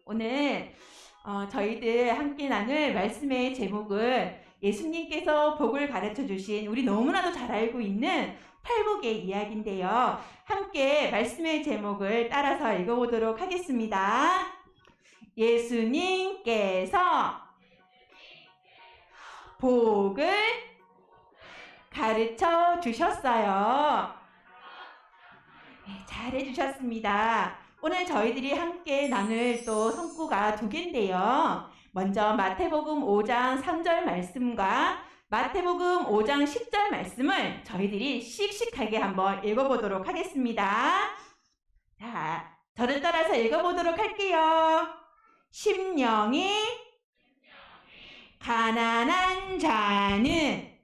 오늘 저희들 함께 나눌 말씀의 제목은 예수님께서 복을 가르쳐 주신 우리 너무나도 잘 알고 있는 팔복의 이야기인데요. 함께 말씀의 제목을 따라서 읽어보도록 하겠습니다. 예수님께서 복을 가르쳐 주셨어요. 네, 잘 해주셨습니다. 오늘 저희들이 함께 나눌 또 성구가 두 개인데요. 먼저 마태복음 5장 3절 말씀과 마태복음 5장 10절 말씀을 저희들이 씩씩하게 한번 읽어보도록 하겠습니다. 자, 저를 따라서 읽어보도록 할게요. 심령이 가난한 자는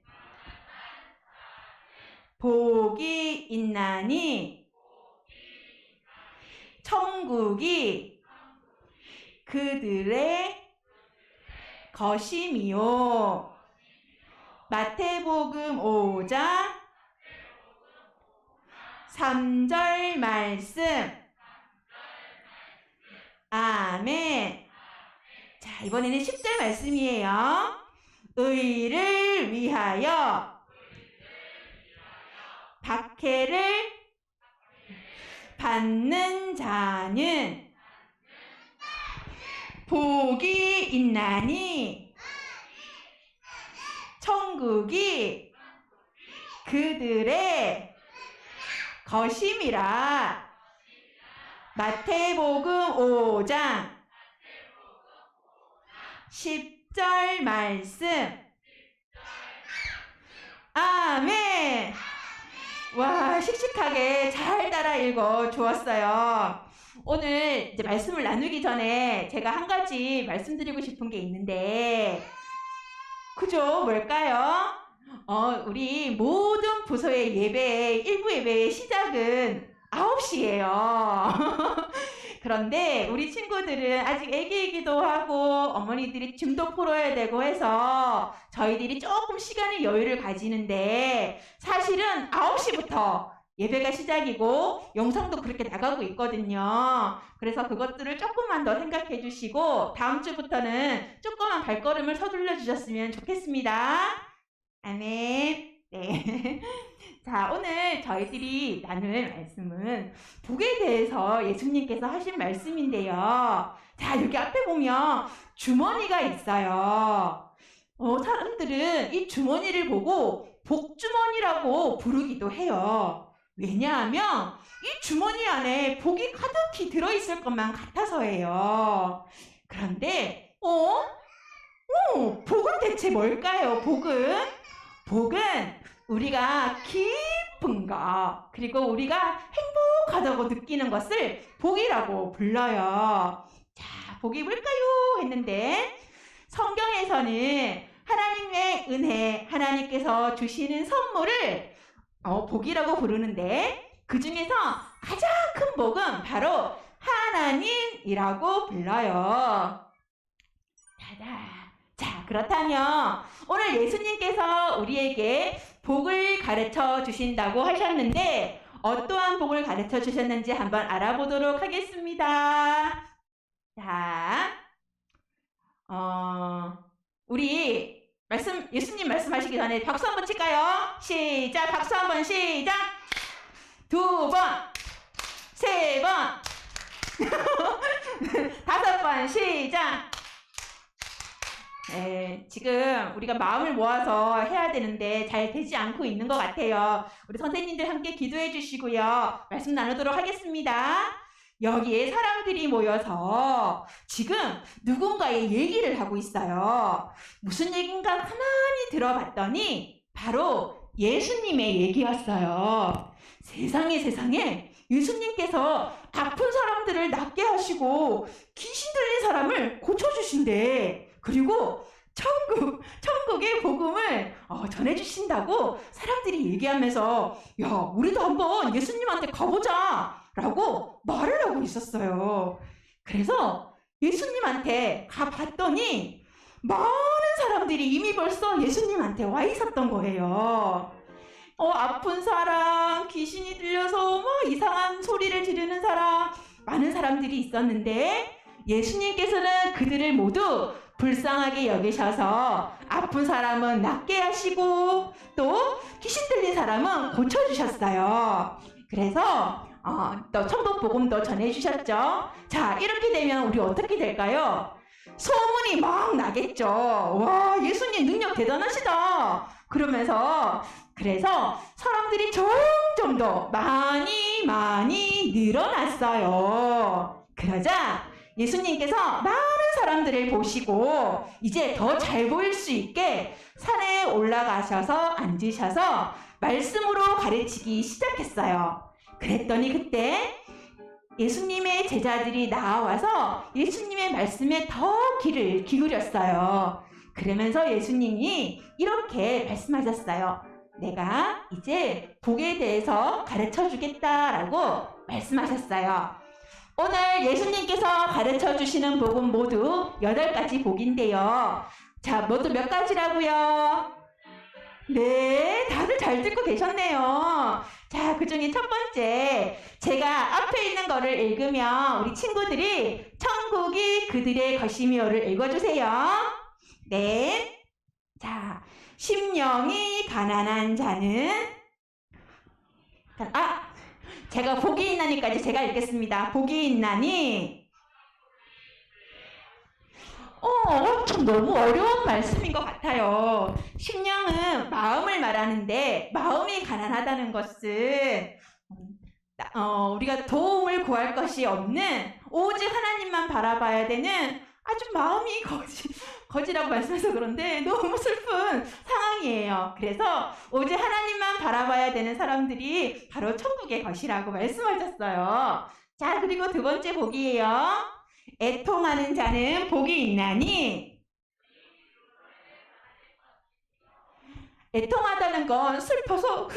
복이 있나니 천국이 그들의 것임이요. 마태복음 5장 3절 말씀. 아멘. 자, 이번에는 10절 말씀이에요. 의를 위하여 박해를 받는 자는 복이 있나니 천국이 그들의 것임이라. 마태복음 5장 10절 말씀. 아멘. 와, 씩씩하게 잘 따라 읽어 주었어요. 오늘 이제 말씀을 나누기 전에 제가 한 가지 말씀드리고 싶은 게 있는데, 그죠? 뭘까요? 우리 모든 부서의 일부 예배의 시작은 9시예요. 그런데 우리 친구들은 아직 애기이기도 하고 어머니들이 짐도 풀어야 되고 해서 저희들이 조금 시간의 여유를 가지는데, 사실은 9시부터 예배가 시작이고 영상도 그렇게 나가고 있거든요. 그래서 그것들을 조금만 더 생각해 주시고 다음 주부터는 조금만 발걸음을 서둘러 주셨으면 좋겠습니다. 아멘. 네. 자, 오늘 저희들이 나눌 말씀은 복에 대해서 예수님께서 하신 말씀인데요. 자, 여기 앞에 보면 주머니가 있어요. 사람들은 이 주머니를 보고 복주머니라고 부르기도 해요. 왜냐하면 이 주머니 안에 복이 가득히 들어있을 것만 같아서예요. 그런데 복은 대체 뭘까요? 복은 우리가 깊은 것, 그리고 우리가 행복하다고 느끼는 것을 복이라고 불러요. 자, 복이 뭘까요? 했는데 성경에서는 하나님의 은혜, 하나님께서 주시는 선물을 복이라고 부르는데, 그 중에서 가장 큰 복은 바로 하나님이라고 불러요. 자, 그렇다면 오늘 예수님께서 우리에게 복을 가르쳐 주신다고 하셨는데, 어떠한 복을 가르쳐 주셨는지 한번 알아보도록 하겠습니다. 자, 우리 예수님 말씀하시기 전에 박수 한번 칠까요? 시작! 박수 한번 시작! 2번, 3번, 5번 시작! 네, 지금 우리가 마음을 모아서 해야 되는데 잘 되지 않고 있는 것 같아요. 우리 선생님들 함께 기도해 주시고요. 말씀 나누도록 하겠습니다. 여기에 사람들이 모여서 지금 누군가의 얘기를 하고 있어요. 무슨 얘기인가 가만히 들어봤더니 바로 예수님의 얘기였어요. 세상에 예수님께서 아픈 사람들을 낫게 하시고 귀신 들린 사람을 고쳐주신대. 그리고 천국의 복음을 전해주신다고 사람들이 얘기하면서, 야, 우리도 한번 예수님한테 가보자 라고 말을 하고 있었어요. 그래서 예수님한테 가봤더니 많은 사람들이 이미 벌써 예수님한테 와 있었던 거예요. 아픈 사람, 귀신이 들려서 이상한 소리를 지르는 사람, 많은 사람들이 있었는데, 예수님께서는 그들을 모두 불쌍하게 여기셔서 아픈 사람은 낫게 하시고 또 귀신 들린 사람은 고쳐주셨어요. 그래서 또 천국 복음도 전해주셨죠. 자, 이렇게 되면 우리 어떻게 될까요? 소문이 막 나겠죠. 와, 예수님 능력 대단하시다. 그래서 사람들이 점점 더 많이 늘어났어요. 그러자 예수님께서 많은 사람들을 보시고 이제 더 잘 보일 수 있게 산에 올라가셔서 앉으셔서 말씀으로 가르치기 시작했어요. 그랬더니 그때 예수님의 제자들이 나와서 예수님의 말씀에 더 귀를 기울였어요. 그러면서 예수님이 이렇게 말씀하셨어요. 내가 이제 복에 대해서 가르쳐 주겠다라고 말씀하셨어요. 오늘 예수님께서 가르쳐 주시는 복은 모두 8가지 복인데요. 자, 모두 몇 가지라고요? 네, 다들 잘 듣고 계셨네요. 자, 그 중에 첫 번째, 제가 앞에 있는 거를 읽으면 우리 친구들이 천국이 그들의 것이며를 읽어주세요. 네. 자, 심령이 가난한 자는 제가 복이 있나니까지 제가 읽겠습니다. 복이 있나니 좀 너무 어려운 말씀인 것 같아요. 심령은 마음을 말하는데 마음이 가난하다는 것은 우리가 도움을 구할 것이 없는 오직 하나님만 바라봐야 되는 아주 마음이 거지라고 말씀해서 그런데 너무 슬픈 상황이에요. 그래서 오직 하나님만 바라봐야 되는 사람들이 바로 천국의 것이라고 말씀하셨어요. 자, 그리고 두 번째 복이에요. 애통하는 자는 복이 있나니. 애통하다는 건 슬퍼서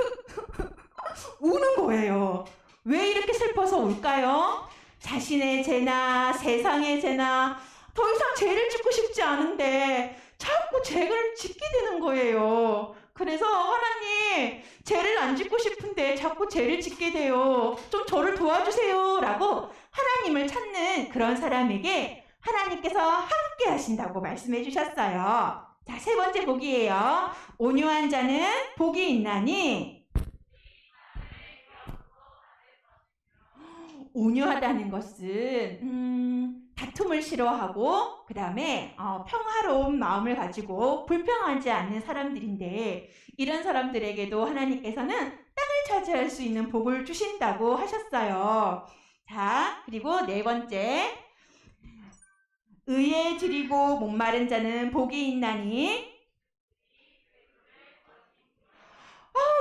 우는 거예요. 왜 이렇게 슬퍼서 울까요? 자신의 죄나 세상의 죄나 더 이상 죄를 짓고 싶지 않은데 자꾸 죄를 짓게 되는 거예요. 그래서 하나님, 죄를 안 짓고 싶은데 자꾸 죄를 짓게 돼요. 좀 저를 도와주세요 라고 하나님을 찾는 그런 사람에게 하나님께서 함께 하신다고 말씀해 주셨어요. 자, 세 번째 복이에요. 온유한 자는 복이 있나니. 온유하다는 것은 다툼을 싫어하고 그 다음에 평화로운 마음을 가지고 불평하지 않는 사람들인데 이런 사람들에게도 하나님께서는 땅을 차지할 수 있는 복을 주신다고 하셨어요. 자, 그리고 네 번째, 의에 지리고 목마른 자는 복이 있나니.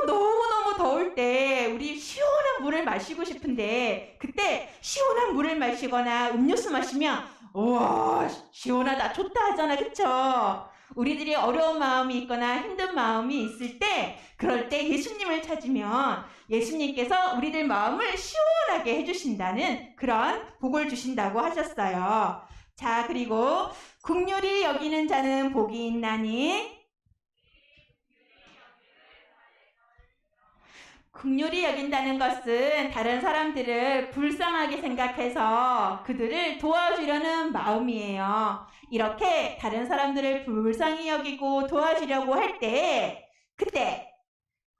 너무너무 더울 때 우리 시원한 물을 마시고 싶은데 그때 시원한 물을 마시거나 음료수 마시면 우와 시원하다 좋다 하잖아, 그쵸? 우리들이 어려운 마음이 있거나 힘든 마음이 있을 때 그럴 때 예수님을 찾으면 예수님께서 우리들 마음을 시원하게 해주신다는 그런 복을 주신다고 하셨어요. 자, 그리고 긍휼히 여기는 자는 복이 있나니. 긍휼히 여긴다는 것은 다른 사람들을 불쌍하게 생각해서 그들을 도와주려는 마음이에요. 이렇게 다른 사람들을 불쌍히 여기고 도와주려고 할 때 그때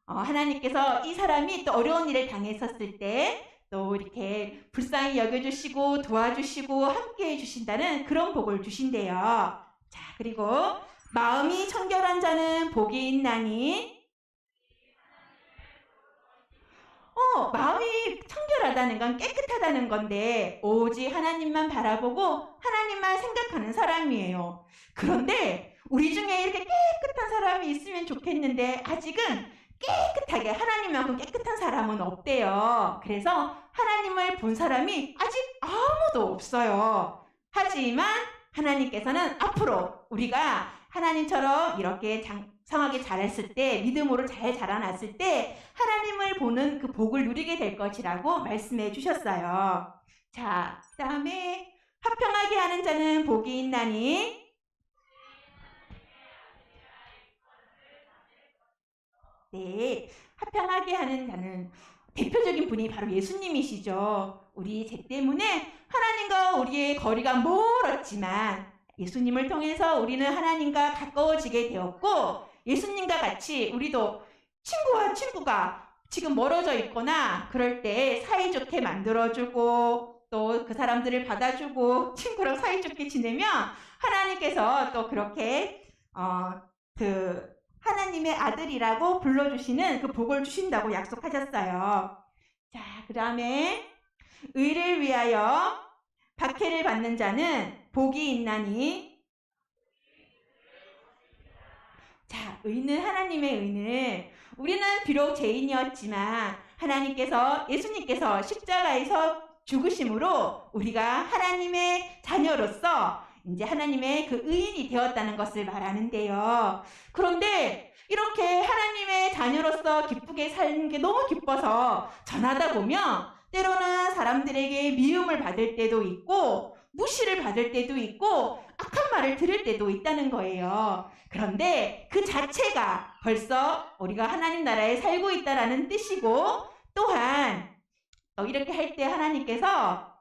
하나님께서 이 사람이 또 어려운 일을 당했었을 때 또 이렇게 불쌍히 여겨주시고 도와주시고 함께 해주신다는 그런 복을 주신대요. 자, 그리고 마음이 청결한 자는 복이 있나니. 마음이 청결하다는 건 깨끗하다는 건데 오직 하나님만 바라보고 하나님만 생각하는 사람이에요. 그런데 우리 중에 이렇게 깨끗한 사람이 있으면 좋겠는데 아직은 깨끗하게 하나님만큼 깨끗한 사람은 없대요. 그래서 하나님을 본 사람이 아직 아무도 없어요. 하지만 하나님께서는 앞으로 우리가 하나님처럼 이렇게 성하게 자랐을 때 믿음으로 잘 자라났을 때 하나님을 보는 그 복을 누리게 될 것이라고 말씀해 주셨어요. 자, 그 다음에 화평하게 하는 자는 복이 있나니. 네, 화평하게 하는 자는 대표적인 분이 바로 예수님이시죠. 우리 죄 때문에 하나님 하나님과 우리의 거리가 멀었지만 예수님을 통해서 우리는 하나님과 가까워지게 되었고, 예수님과 같이 우리도 친구와 친구가 지금 멀어져 있거나 그럴 때 사이좋게 만들어주고 또 그 사람들을 받아주고 친구랑 사이좋게 지내면 하나님께서 또 그렇게 그 하나님의 아들이라고 불러주시는 그 복을 주신다고 약속하셨어요. 자, 그 다음에 의를 위하여 박해를 받는 자는 복이 있나니. 자, 의는 하나님의 의는, 우리는 비록 죄인이었지만 하나님께서, 예수님께서 십자가에서 죽으심으로 우리가 하나님의 자녀로서 이제 하나님의 그 의인이 되었다는 것을 말하는데요. 그런데 이렇게 하나님의 자녀로서 기쁘게 사는 게 너무 기뻐서 전하다 보면 때로는 사람들에게 미움을 받을 때도 있고 무시를 받을 때도 있고 악한 말을 들을 때도 있다는 거예요. 그런데 그 자체가 벌써 우리가 하나님 나라에 살고 있다라는 뜻이고, 또한 이렇게 할 때 하나님께서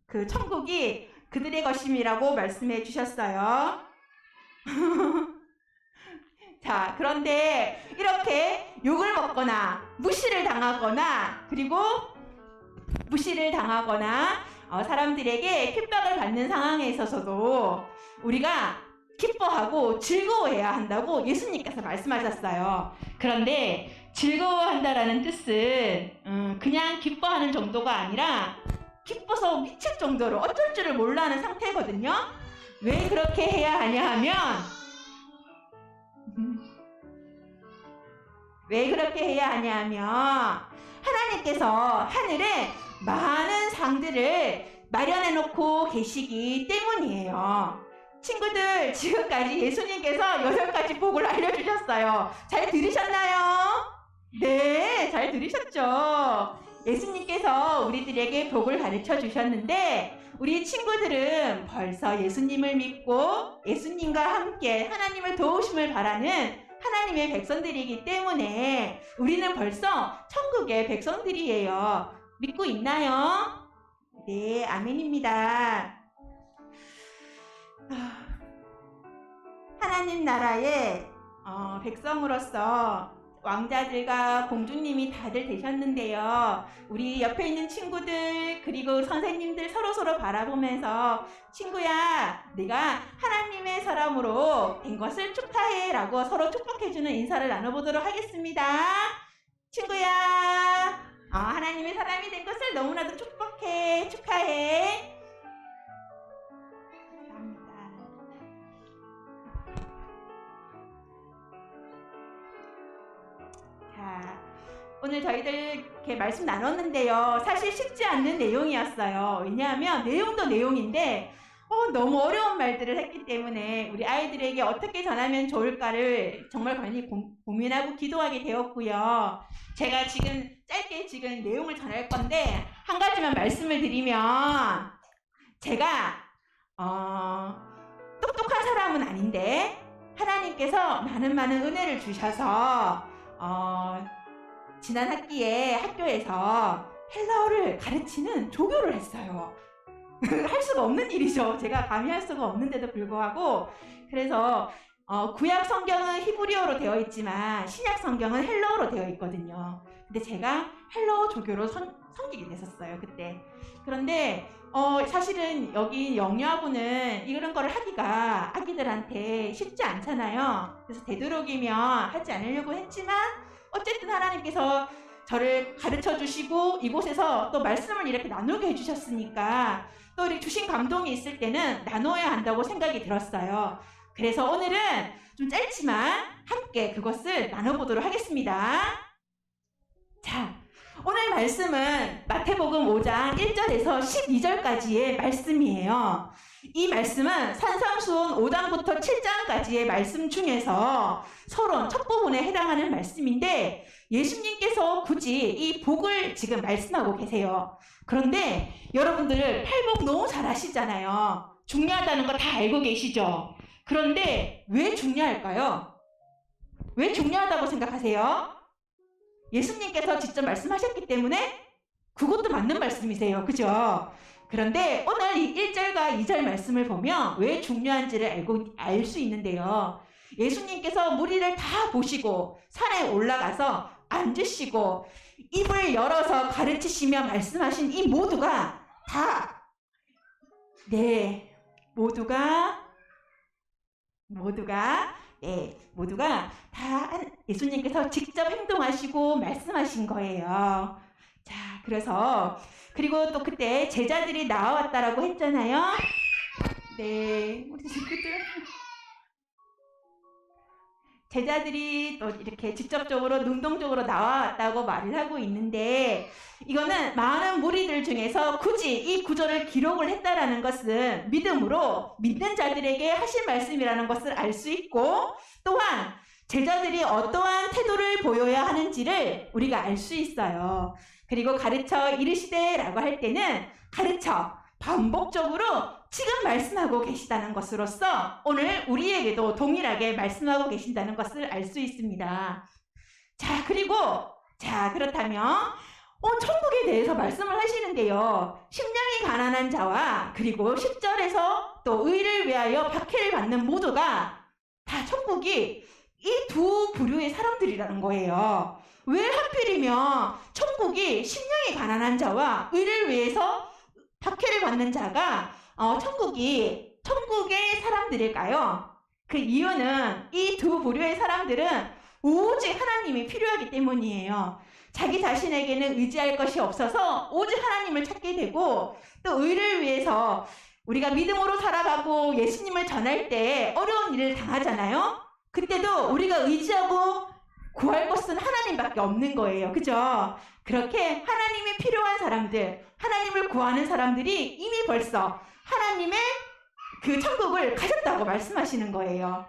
그 천국이 그들의 것임이라고 말씀해 주셨어요. 자, 그런데 이렇게 욕을 먹거나 무시를 당하거나 그리고 무시를 당하거나 사람들에게 핍박을 받는 상황에 있어서도 우리가 기뻐하고 즐거워해야 한다고 예수님께서 말씀하셨어요. 그런데 즐거워한다라는 뜻은 그냥 기뻐하는 정도가 아니라 기뻐서 미칠 정도로 어쩔 줄을 몰라하는 상태거든요. 왜 그렇게 해야 하냐 하면 하나님께서 하늘에 많은 상들을 마련해 놓고 계시기 때문이에요. 친구들, 지금까지 예수님께서 8가지 복을 알려주셨어요. 잘 들으셨나요? 네, 잘 들으셨죠? 예수님께서 우리들에게 복을 가르쳐 주셨는데 우리 친구들은 벌써 예수님을 믿고 예수님과 함께 하나님을 도우심을 바라는 하나님의 백성들이기 때문에 우리는 벌써 천국의 백성들이에요. 믿고 있나요? 네, 아멘입니다. 하나님 나라의 백성으로서 왕자들과 공주님이 다들 되셨는데요. 우리 옆에 있는 친구들 그리고 선생님들 서로서로 바라보면서 친구야, 네가 하나님의 사람으로 된 것을 축하해 라고 서로 축복해주는 인사를 나눠보도록 하겠습니다. 친구야, 하나님의 사람이 된 것을 너무나도 축복해, 축하해. 오늘 저희들 이렇게 말씀 나눴는데요. 사실 쉽지 않는 내용이었어요. 왜냐하면 내용도 내용인데 너무 어려운 말들을 했기 때문에 우리 아이들에게 어떻게 전하면 좋을까를 정말 많이 고민하고 기도하게 되었고요. 제가 짧게 내용을 전할 건데 한 가지만 말씀을 드리면, 제가 똑똑한 사람은 아닌데 하나님께서 많은 은혜를 주셔서 지난 학기에 학교에서 헬라어를 가르치는 조교를 했어요. 할 수가 없는 일이죠. 제가 감히 할 수가 없는데도 불구하고. 그래서 구약 성경은 히브리어로 되어 있지만 신약 성경은 헬라어로 되어 있거든요. 근데 제가 헬라어 조교로 섬기게 됐었어요, 그때. 그런데 사실은 여기 영유아부는 이런 거를 하기가 아기들한테 쉽지 않잖아요. 그래서 되도록이면 하지 않으려고 했지만 어쨌든 하나님께서 저를 가르쳐 주시고 이곳에서 또 말씀을 이렇게 나누게 해주셨으니까 또 우리 주신 감동이 있을 때는 나눠야 한다고 생각이 들었어요. 그래서 오늘은 좀 짧지만 함께 그것을 나눠보도록 하겠습니다. 자, 오늘 말씀은 마태복음 5장 1절에서 12절까지의 말씀이에요. 이 말씀은 산상수훈 5장부터 7장까지의 말씀 중에서 서론 첫 부분에 해당하는 말씀인데 예수님께서 굳이 이 복을 지금 말씀하고 계세요. 그런데 여러분들 팔복 너무 잘 아시잖아요. 중요하다는 거 다 알고 계시죠? 그런데 왜 중요할까요? 왜 중요하다고 생각하세요? 예수님께서 직접 말씀하셨기 때문에? 그것도 맞는 말씀이세요. 그죠? 그런데 오늘 이 1절과 2절 말씀을 보면 왜 중요한지를 알 수 있는데요. 예수님께서 무리를 다 보시고 산에 올라가서 앉으시고 입을 열어서 가르치시며 말씀하신 이 모두가 다, 네, 모두가 다 예수님께서 직접 행동하시고 말씀하신 거예요. 자, 그리고 또 그때 제자들이 나와왔다라고 했잖아요. 네, 우리 친구들. 제자들이 또 이렇게 직접적으로 능동적으로 나와왔다고 말을 하고 있는데, 이거는 많은 무리들 중에서 굳이 이 구절을 기록을 했다라는 것은 믿음으로 믿는 자들에게 하신 말씀이라는 것을 알 수 있고, 또한 제자들이 어떠한 태도를 보여야 하는지를 우리가 알 수 있어요. 그리고 가르쳐 이르시되라고 할 때는 가르쳐 반복적으로 지금 말씀하고 계시다는 것으로서 오늘 우리에게도 동일하게 말씀하고 계신다는 것을 알 수 있습니다. 그렇다면 천국에 대해서 말씀을 하시는데요. 심령이 가난한 자와 그리고 10절에서 또 의를 위하여 박해를 받는 모두가 다 천국이 이 두 부류의 사람들이라는 거예요. 왜 하필이면 천국이 심령이 가난한 자와 의를 위해서 박해를 받는 자가 천국의 사람들일까요? 그 이유는 이 두 부류의 사람들은 오직 하나님이 필요하기 때문이에요. 자기 자신에게는 의지할 것이 없어서 오직 하나님을 찾게 되고, 또 의를 위해서 우리가 믿음으로 살아가고 예수님을 전할 때 어려운 일을 당하잖아요. 그때도 우리가 의지하고 구할 것은 하나님밖에 없는 거예요. 그죠? 그렇게 하나님이 필요한 사람들, 하나님을 구하는 사람들이 이미 벌써 하나님의 그 천국을 가졌다고 말씀하시는 거예요.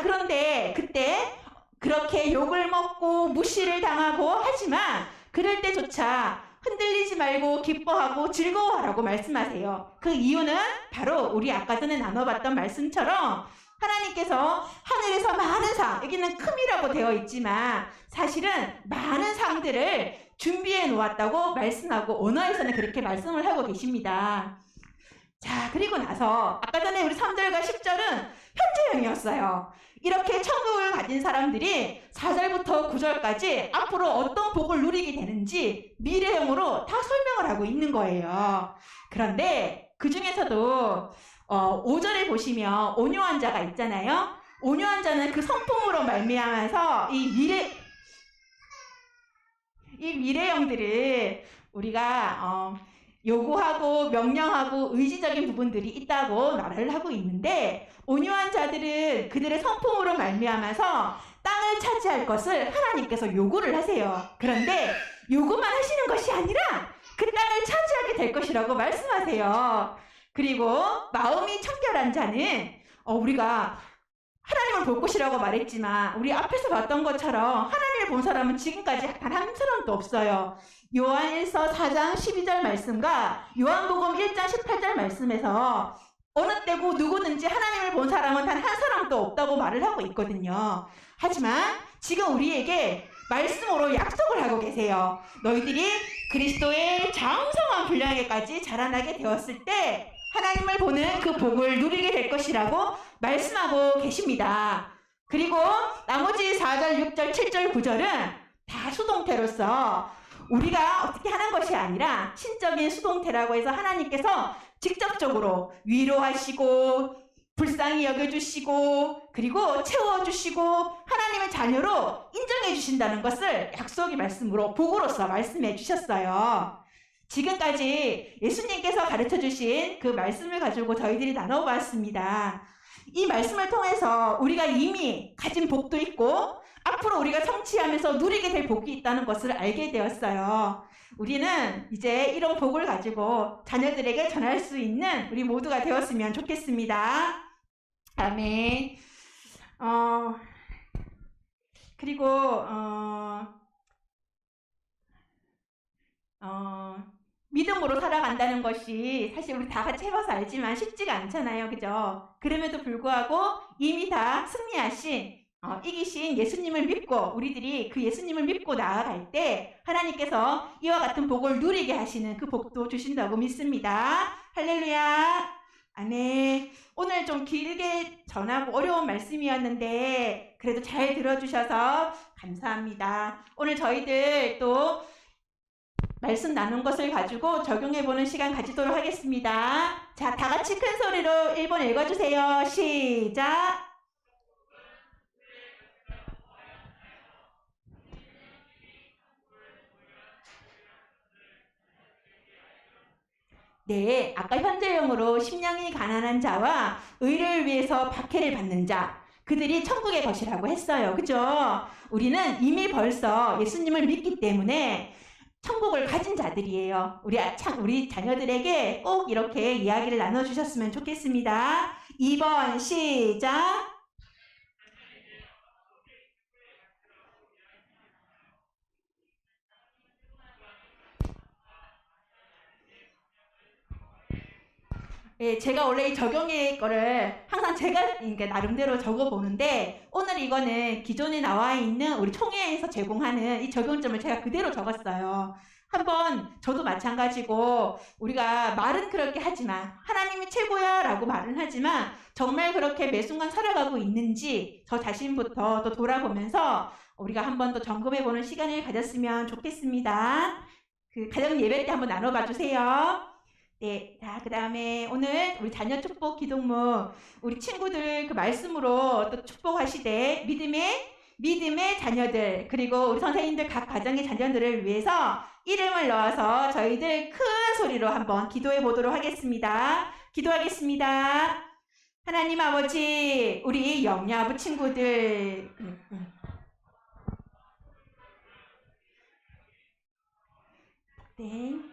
그런데 그때 그렇게 욕을 먹고 무시를 당하고 하지만 그럴 때조차 흔들리지 말고 기뻐하고 즐거워하라고 말씀하세요. 그 이유는 바로 우리 아까 전에 나눠봤던 말씀처럼 하나님께서 하늘에서 많은 상, 여기는 큼이라고 되어 있지만 사실은 많은 상들을 준비해 놓았다고 말씀하고 언어에서는 그렇게 말씀을 하고 계십니다. 그리고 나서 아까 전에 우리 3절과 10절은 현재형이었어요. 이렇게 천국을 가진 사람들이 4절부터 9절까지 앞으로 어떤 복을 누리게 되는지 미래형으로 다 설명을 하고 있는 거예요. 그런데 그 중에서도 5절에 보시면 온유한 자가 있잖아요. 온유한 자는 그 성품으로 말미암아서 이 미래형들을 우리가 요구하고 명령하고 의지적인 부분들이 있다고 말을 하고 있는데, 온유한 자들은 그들의 성품으로 말미암아서 땅을 차지할 것을 하나님께서 요구를 하세요. 그런데 요구만 하시는 것이 아니라 그 땅을 차지하게 될 것이라고 말씀하세요. 그리고 마음이 청결한 자는 우리가 하나님을 볼 것이라고 말했지만 우리 앞에서 봤던 것처럼 하나님을 본 사람은 지금까지 단 한 사람도 없어요. 요한일서 4장 12절 말씀과 요한복음 1장 18절 말씀에서 어느 때고 누구든지 하나님을 본 사람은 단 한 사람도 없다고 말을 하고 있거든요. 하지만 지금 우리에게 말씀으로 약속을 하고 계세요. 너희들이 그리스도의 장성한 분량에까지 자라나게 되었을 때 하나님을 보는 그 복을 누리게 될 것이라고 말씀하고 계십니다. 그리고 나머지 4절, 6절, 7절, 9절은 다 수동태로서 우리가 어떻게 하는 것이 아니라 신적인 수동태라고 해서 하나님께서 직접적으로 위로하시고 불쌍히 여겨주시고 그리고 채워주시고 하나님의 자녀로 인정해 주신다는 것을 약속의 말씀으로 복으로서 말씀해 주셨어요. 지금까지 예수님께서 가르쳐 주신 그 말씀을 가지고 저희들이 나눠보았습니다. 이 말씀을 통해서 우리가 이미 가진 복도 있고 앞으로 우리가 성취하면서 누리게 될 복이 있다는 것을 알게 되었어요. 우리는 이제 이런 복을 가지고 자녀들에게 전할 수 있는 우리 모두가 되었으면 좋겠습니다. 아멘. 그리고 믿음으로 살아간다는 것이 사실 우리 다 같이 해봐서 알지만 쉽지가 않잖아요. 그죠? 그럼에도 불구하고 이미 다 승리하신 이기신 예수님을 믿고 우리들이 그 예수님을 믿고 나아갈 때 하나님께서 이와 같은 복을 누리게 하시는 그 복도 주신다고 믿습니다. 할렐루야. 아멘. 오늘 좀 길게 전하고 어려운 말씀이었는데 그래도 잘 들어주셔서 감사합니다. 오늘 저희들 또 말씀 나눈 것을 가지고 적용해보는 시간 가지도록 하겠습니다. 자, 다 같이 큰 소리로 1번 읽어주세요. 시작. 네, 아까 현재형으로 심령이 가난한 자와 의를 위해서 박해를 받는 자, 그들이 천국의 것이라고 했어요. 그죠? 우리는 이미 벌써 예수님을 믿기 때문에 천국을 가진 자들이에요. 우리 자녀들에게 꼭 이렇게 이야기를 나눠주셨으면 좋겠습니다. 2번 시작. 예, 제가 원래 이 적용의 거를 항상 제가 나름대로 적어보는데 오늘 이거는 기존에 나와 있는 우리 총회에서 제공하는 이 적용점을 제가 그대로 적었어요. 한번 저도 마찬가지고 우리가 말은 그렇게 하지만 하나님이 최고야 라고 말은 하지만 정말 그렇게 매 순간 살아가고 있는지 저 자신부터 또 돌아보면서 우리가 한번 더 점검해보는 시간을 가졌으면 좋겠습니다. 그 가정 예배 때 한번 나눠봐 주세요. 네, 자, 그 다음에 오늘 우리 자녀 축복 기도문 우리 친구들 그 말씀으로 또 축복하시되 믿음의 자녀들 그리고 우리 선생님들 각 가정의 자녀들을 위해서 이름을 넣어서 저희들 큰 소리로 한번 기도해 보도록 하겠습니다. 기도하겠습니다. 하나님 아버지, 우리 영야부 친구들 네.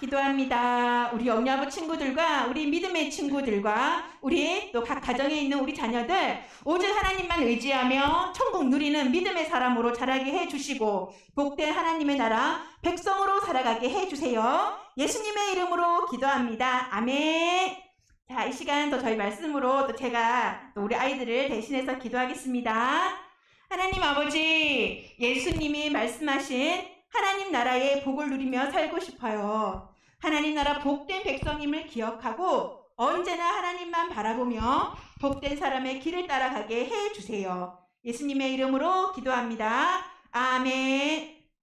기도합니다. 우리 영야부 친구들과 우리 믿음의 친구들과 우리 또 각 가정에 있는 우리 자녀들 오직 하나님만 의지하며 천국 누리는 믿음의 사람으로 자라게 해주시고 복된 하나님의 나라 백성으로 살아가게 해주세요. 예수님의 이름으로 기도합니다. 아멘. 자, 이 시간 또 저희 말씀으로 또 제가 또 우리 아이들을 대신해서 기도하겠습니다. 하나님 아버지, 예수님이 말씀하신 하나님 나라의 복을 누리며 살고 싶어요. 하나님 나라 복된 백성임을 기억하고 언제나 하나님만 바라보며 복된 사람의 길을 따라가게 해주세요. 예수님의 이름으로 기도합니다. 아멘.